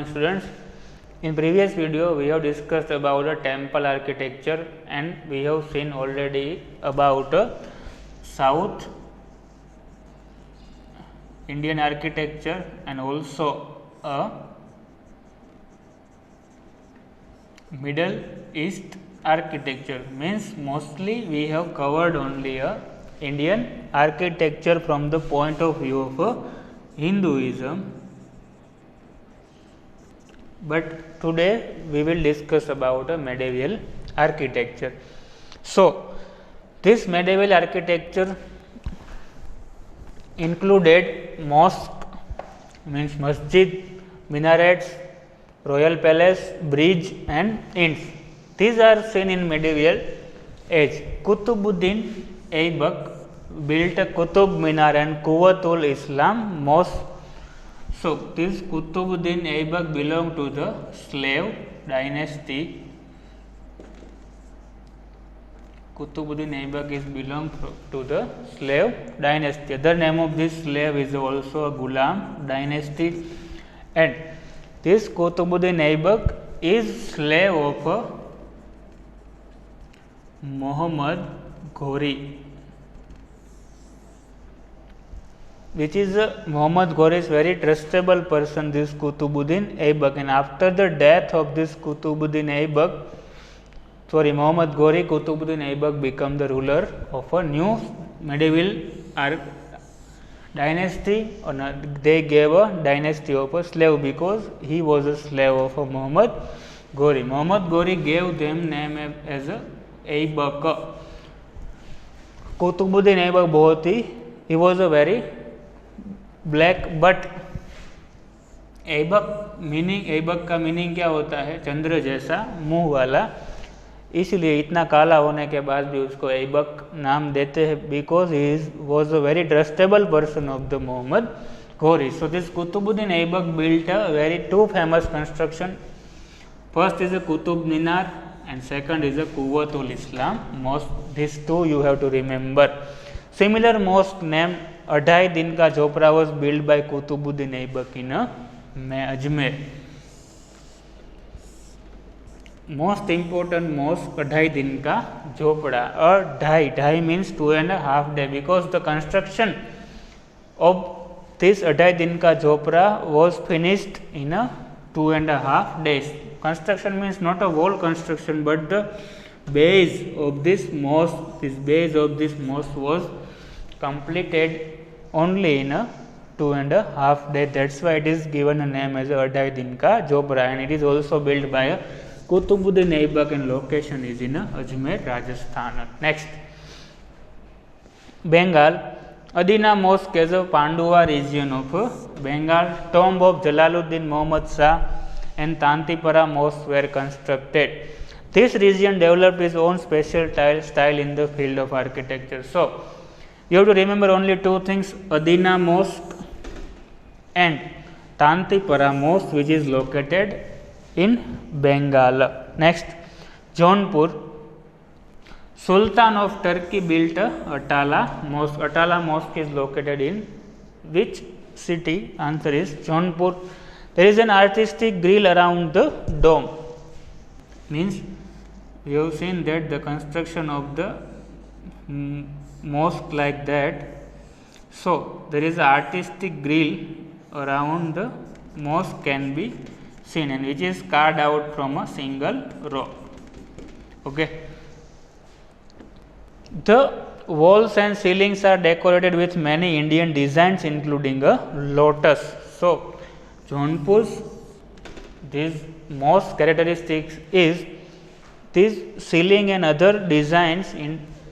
morning students. In previous video we have discussed about the temple architecture and we have seen already about South Indian architecture and also Middle East architecture. Means mostly we have covered only Indian architecture from the point of view of Hinduism. But today we will discuss about medieval architecture. So, this medieval architecture included mosque, means masjid, minarets, royal palace, bridge and inns. These are seen in medieval age. Qutbuddin Aibak built a Qutub Minar and Quwwatul Islam mosque. So, this Qutbuddin Aibak belonged to the slave dynasty. Qutbuddin Aibak is belonged to the slave dynasty. Other name of this slave is also a Ghulam dynasty, and this Qutbuddin Aibak is slave of Muhammad Ghori, which is Muhammad Ghori is very trustable person, this Qutbuddin Aibak, and after the death of this Qutbuddin Aibak, Muhammad Ghori, Qutbuddin Aibak become the ruler of a new medieval dynasty, or they gave a dynasty of a slave because he was a slave of Muhammad Ghori. Muhammad Ghori gave them name as Aibak. Qutbuddin Aibak he was a very black, but Aibak का meaning क्या होता है? चंद्र जैसा मुंह वाला, इसलिए इतना काला होने के बाद भी उसको ऐबक नाम देते हैं because he was a very trustable person of the Muhammad Ghori. So this Qutbuddin Aibak built a very two famous construction. First is a Qutub Minar and second is a Quwwatul Islam mosque. These two you have to remember. Similar mosque named Adhai Din Ka Jhopra was built by Qutbuddin Aibak in Ajmer. Most important mosque Adhai Din Ka Jhopra, or Dhai means 2.5 days, because the construction of this Adhai Din Ka Jhopra was finished in 2.5 days. Construction means not a whole construction, but the base of this mosque, was completed only in 2.5 days. That's why it is given a name as Adhai Din Ka Jhopra, and it is also built by Qutbuddin Aibak and location is in Ajmer, Rajasthan. Next, Bengal. Adina Mosque is a Pandua region of Bengal. Tomb of Jalaluddin Muhammad Shah and Tantipara Mosque were constructed. This region developed its own special style in the field of architecture. So, you have to remember only two things: Adina Mosque and Tantipara Mosque, which is located in Bengal. Next, Jaunpur. Sultan of Turkey built Atala Mosque. Atala Mosque is located in which city? Answer is Jaunpur. There is an artistic grill around the dome. Means we have seen that the construction of the mosque like that. So there is an artistic grill around the mosque can be seen, and which is carved out from a single rock. Okay. The walls and ceilings are decorated with many Indian designs, including a lotus. So Jaunpur's this mosque characteristics is this ceiling and other designs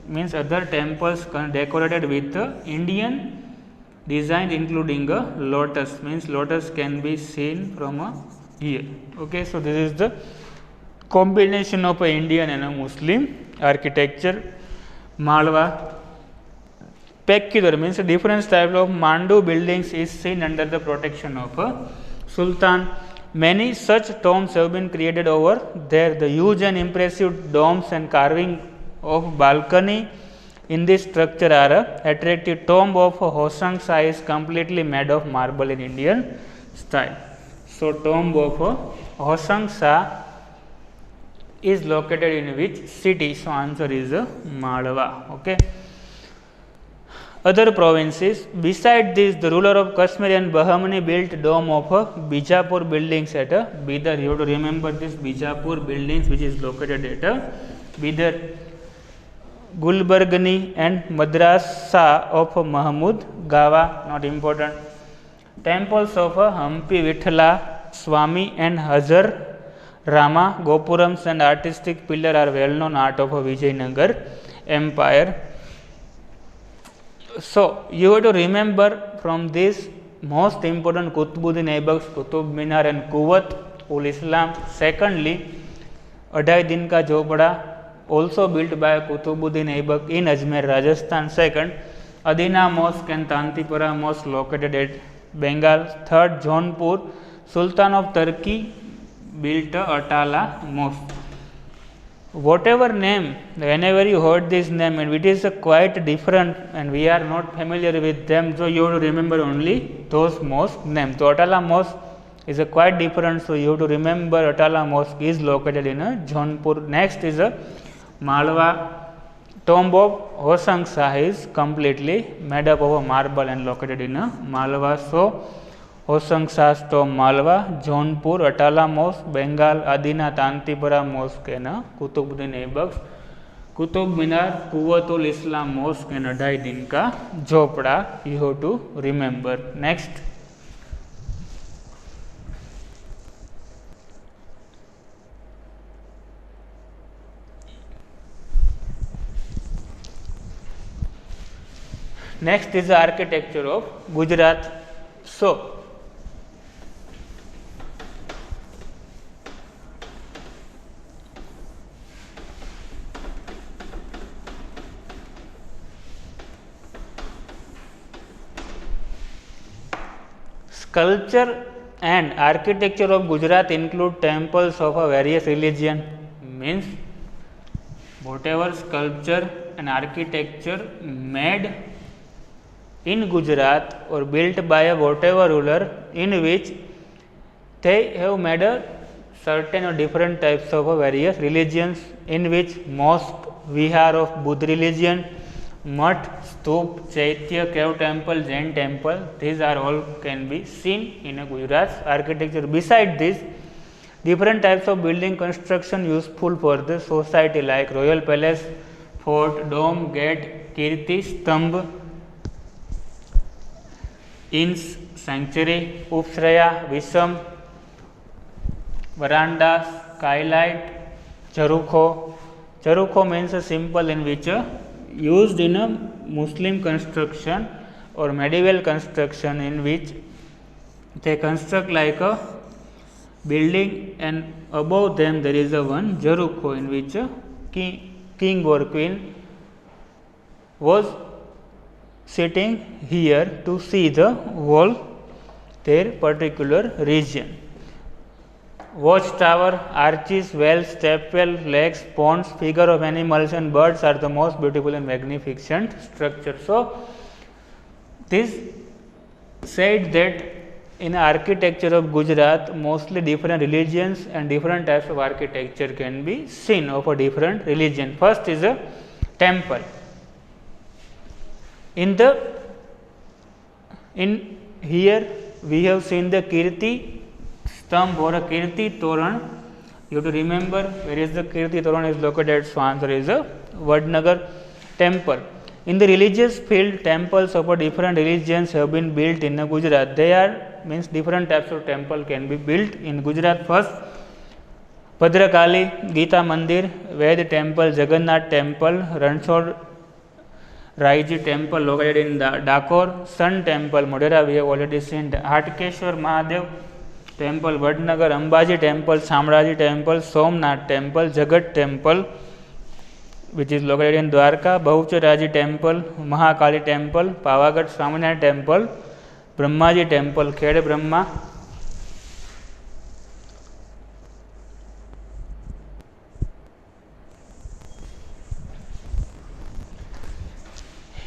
means other temples decorated with Indian design, including a lotus. Means lotus can be seen from here. Okay, so this is the combination of a Indian and a Muslim architecture. Malwa. Pekidor means different type of Mandu buildings is seen under the protection of a Sultan. Many such tombs have been created over there. The huge and impressive domes and carving of balcony in this structure are attractive. Tomb of Hosang Shah is completely made of marble in Indian style. So tomb of Hosang Shah is located in which city? So answer is Malwa. Okay. Other provinces. Beside this, the ruler of Kashmir and Bahmani built dome of Bijapur buildings at Bidar. You have to remember this Bijapur buildings which is located at Bidar. Gulbargani and Madrasa of Mahmud Gawa, not important. Temples of Hampi Vithala Swami and Hazar Rama Gopurams and artistic pillar are well known art of Vijayanagar Empire. So you have to remember from this most important Qutbuddin Aibaks, Qutub Minar and Quwat ul Islam. Secondly, Adhai Din Ka Jhopda, also built by Qutbuddin Aibak in Ajmer, Rajasthan. Second, Adina Mosque and Tantipura Mosque located at Bengal. Third, Jaunpur, Sultan of Turkey built Atala Mosque. Whatever name, whenever you heard this name, and it is quite different and we are not familiar with them, so you have to remember only those mosque names. So Atala Mosque is quite different, so you have to remember Atala Mosque is located in Jaunpur. Next is Malwa. Tomb of Hosang Shah is completely made up of marble and located in Malwa. So Hosang Shah's tomb Malwa, Jaunpur, Atala Mosque, Bengal, Adina Tantipura Mosque and Qutbuddin Aibaks, Qutub Minar, Quwat ul Islam Mosque and Adhai Din Ka Jhopda. You have to remember. Next. Next is the architecture of Gujarat. So, sculpture and architecture of Gujarat include temples of various religion. Means whatever sculpture and architecture made in Gujarat or built by a whatever ruler in which they have made a certain or different types of various religions, in which mosque, vihar of Buddha religion, mutt, stup, chaitya, cave temple, Jain temple, these are all can be seen in a Gujarat's architecture. Beside this, different types of building construction useful for the society like royal palace, fort, dome, gate, kirti, stambh, inns, sanctuary, upsraya, visam, verandas, skylight, charukho. Charukho means a simple in which used in a Muslim construction or medieval construction, in which they construct like a building and above them there is a one jarukho in which a king or queen was sitting here to see the whole their particular region. Watchtower, arches, wells, stepwell, lakes, ponds, figure of animals and birds are the most beautiful and magnificent structure. So, this said that in architecture of Gujarat, mostly different religions and different types of architecture can be seen of a different religion. First is a temple. In here we have seen the Kirti Stambh or a Kirti Toran. You have to remember where is the Kirti Toran is located. So answer is a Vadnagar temple. In the religious field, temples of different religions have been built in Gujarat. They are means different types of temple can be built in Gujarat. First, Bhadrakali, Gita Mandir, Ved temple, Jagannath temple, Ranchod Raiji temple located in Dakor, Sun temple, Modera we have already seen, Hatkeshwar Mahadev temple, Vadnagar, Ambaji temple, Samraji temple, Somnath temple, Jagat temple which is located in Dwarka, Bahucharaji temple, Mahakali temple, Pavagadh Swaminarayan temple, Brahmaji temple, Khed Brahma,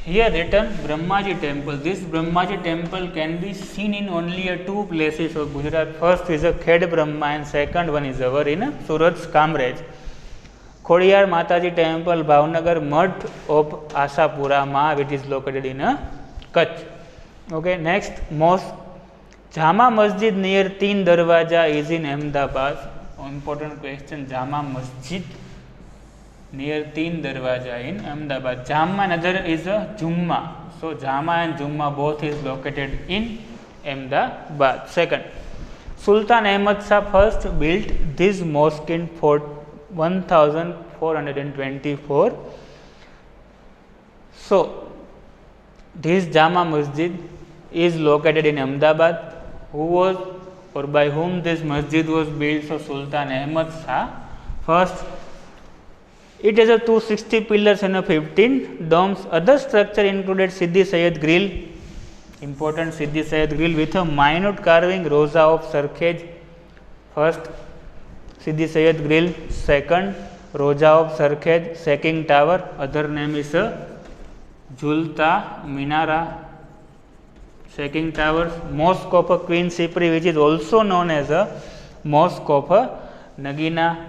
Here written Brahmaji temple. This Brahmaji temple can be seen in only two places of Gujarat. First is a Khed Brahma and second one is our in Surat Kamraj. Khodiyar Mataji temple, Bhavnagar Mutt of Asapura Ma, which is located in Kutch. Okay, next mosque Jama Masjid near Teen Darwaja is in Ahmedabad. Important question, Jama Masjid near Teen Darwaja in Ahmedabad. Jama and other is a Jumma. So Jama and Jumma both is located in Ahmedabad. Second, Sultan Ahmad Shah first built this mosque in 1424. So this Jama Masjid is located in Ahmedabad. Who was or by whom this masjid was built? So Sultan Ahmad Shah first. It has a 260 pillars and a 15 domes. Other structure included Siddhi Sayyid grill, important Siddhi Sayyid grill with a minute carving, Rosa of Sarkhej. First Siddhi Sayyid grill, second Roja of Sarkhej, Saking Tower, other name is Julta Minara, Saking Towers. Mosque of Queen Sipri, which is also known as a Mosque of Nagina.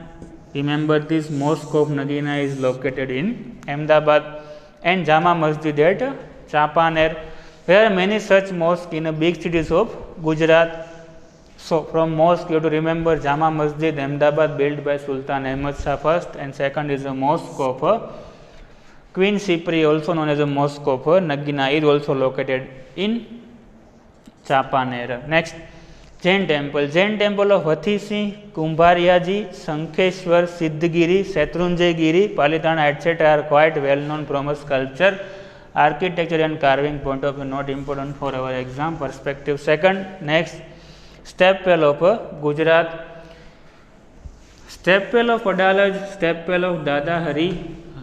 Remember, this Mosque of Nagina is located in Ahmedabad. And Jama Masjid at Champaner. There are many such mosques in big cities of Gujarat. So from mosque you have to remember Jama Masjid, Ahmedabad, built by Sultan Ahmad Shah first, and second is a mosque of Queen Sipri, also known as a Mosque of Nagina, is also located in Champaner. Next, Jain temple. Jain temple of Hathi Singh, Kumbhariyaji, Sankheshwar, Siddhgiri, Shatrunjay Giri, Palitana, etc. are quite well known from a sculpture, architecture and carving point of view, not important for our exam perspective. Second, next, stepwell of Gujarat. Stepwell of Adalaj, stepwell of Dada Hari,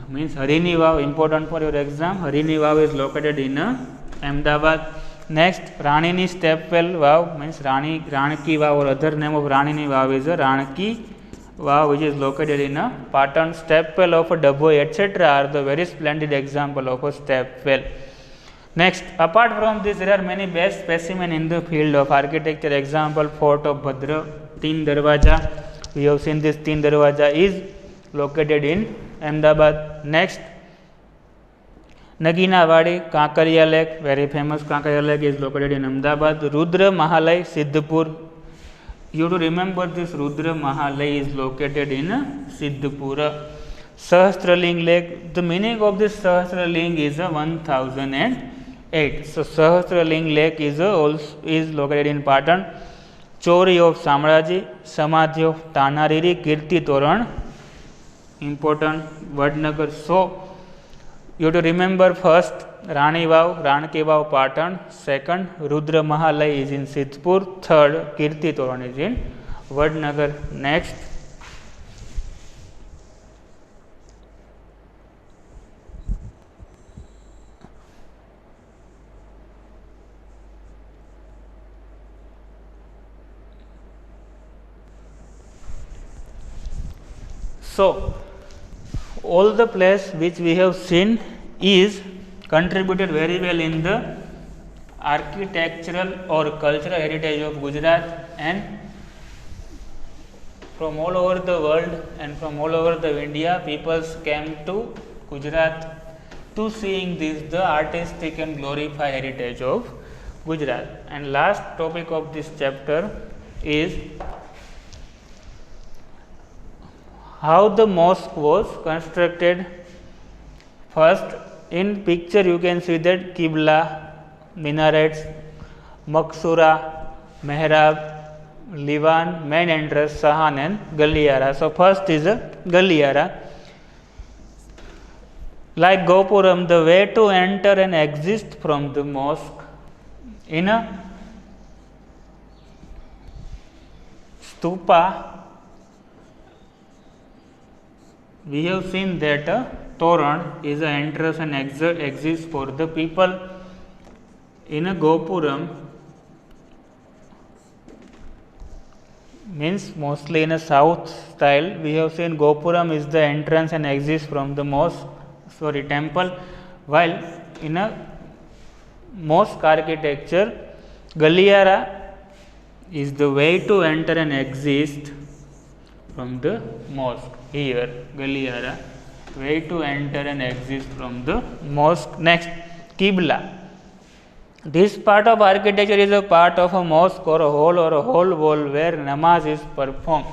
means Harini Vav, important for your exam. Harini Vav is located in Ahmedabad. Next, Ranini stepwell Vav, means Ranki Vav, or other name of Ranini Vav is Ranki Vav, which is located in Patan. Stepwell of Dabhoi, etc. are the very splendid example of a stepwell. Next, apart from this, there are many best specimen in the field of architecture. Example, Fort of Bhadra, Teen Darwaja. We have seen this Teen Darwaja is located in Ahmedabad. Next, Nagina Wadi, Kankariya Lake, very famous Kankariya Lake is located in Ahmedabad. Rudra Mahalai, Siddhpur. You have to remember this Rudra Mahalai is located in Siddhpur. Sahasraling Lake, the meaning of this Sahasraling is 1008. So Sahasraling Lake is located in Patan. Chori of Samraji, Samadhi of Tanariri, Kirti Toran, important Vadnagar. So you have to remember first Rani Vav, Ranki Vav, Patan. Second, Rudra Mahalai is in Siddhpur. Third, Kirti Toran is in Vadnagar. Next, so all the place which we have seen is contributed very well in the architectural or cultural heritage of Gujarat, and from all over the world and from all over the India, people came to Gujarat to seeing this, the artistic and glorified heritage of Gujarat. And last topic of this chapter is how the mosque was constructed. First, in picture you can see that Qibla, minarets, Maksura, Mehrab, Liwan, main entrance, Sahan and Galiyara. So first is Galiyara. Like Gopuram, the way to enter and exit from the mosque in a stupa, we have seen that Toran is an entrance and exit for the people. In a Gopuram, means mostly in a south style, we have seen Gopuram is the entrance and exit from the temple, while in a mosque architecture, Galliara is the way to enter and exit from the mosque. Here, Galliara, way to enter and exit from the mosque. Next, Qibla. This part of architecture is a part of a mosque or a whole wall where namaz is performed.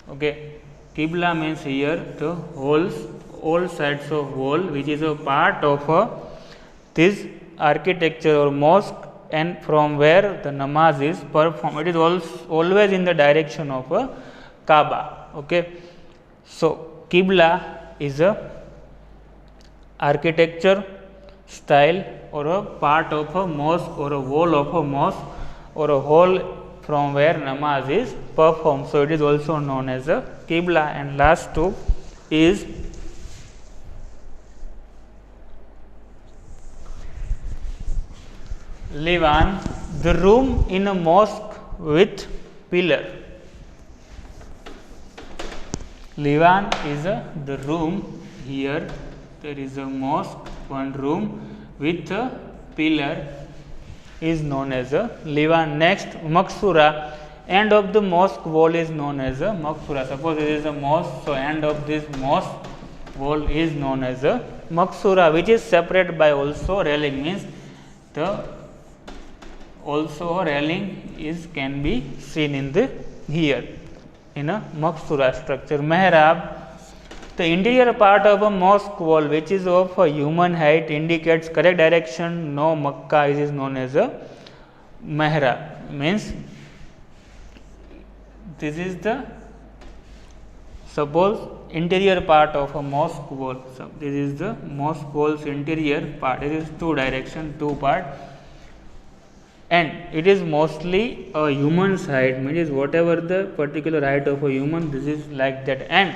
Okay, Qibla means here the all sides of wall which is a part of this architecture or mosque, and from where the namaz is performed. It is always in the direction of a Kaaba. Okay, so Qibla is a architecture style or a part of a mosque or a wall of a mosque or a hall from where namaz is performed. So it is also known as a Qibla. And last two is Liwan, the room in a mosque with pillar. Liwan is the room. Here there is a mosque, one room with a pillar is known as a Liwan. Next, Maksura, end of the mosque wall is known as a Maksura. Suppose it is a mosque, so end of this mosque wall is known as a Maksura, which is separated by also railing, means the also railing is can be seen in the here in a Maksura structure. Mihrab, the interior part of a mosque wall which is of a human height, indicates correct direction. No Makkah is known as a Mihrab, means this is the suppose interior part of a mosque wall. So this is the mosque wall's interior part. It is two direction, two part, and it is mostly a human's height, means whatever the particular height of a human, this is like that, and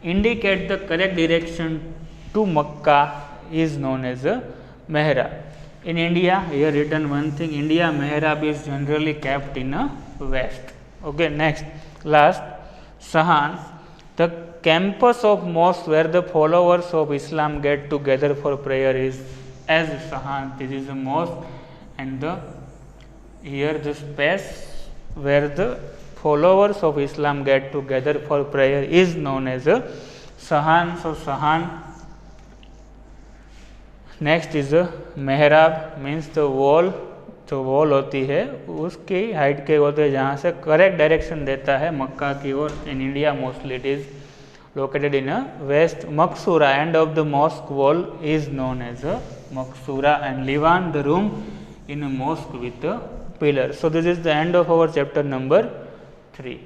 indicate the correct direction to Makkah is known as a Mihrab. In India, here written one thing, India Mihrab is generally kept in a west. Okay, next, last, Sahan, the campus of mosque where the followers of Islam get together for prayer is as Sahan. This is a mosque, and here the space where the followers of Islam get together for prayer is known as a Sahan. So Sahan. Next is मेहराब, means the wall, जो wall होती है उसकी height के होते हैं जहाँ से करेक्ट डायरेक्शन देता है मक्का की ओर. In India mostly it is located in a west. Maksura, end of the mosque wall is known as a Maksura, and Liwan, the room in a mosque with a pillar. So this is the end of our chapter number 3.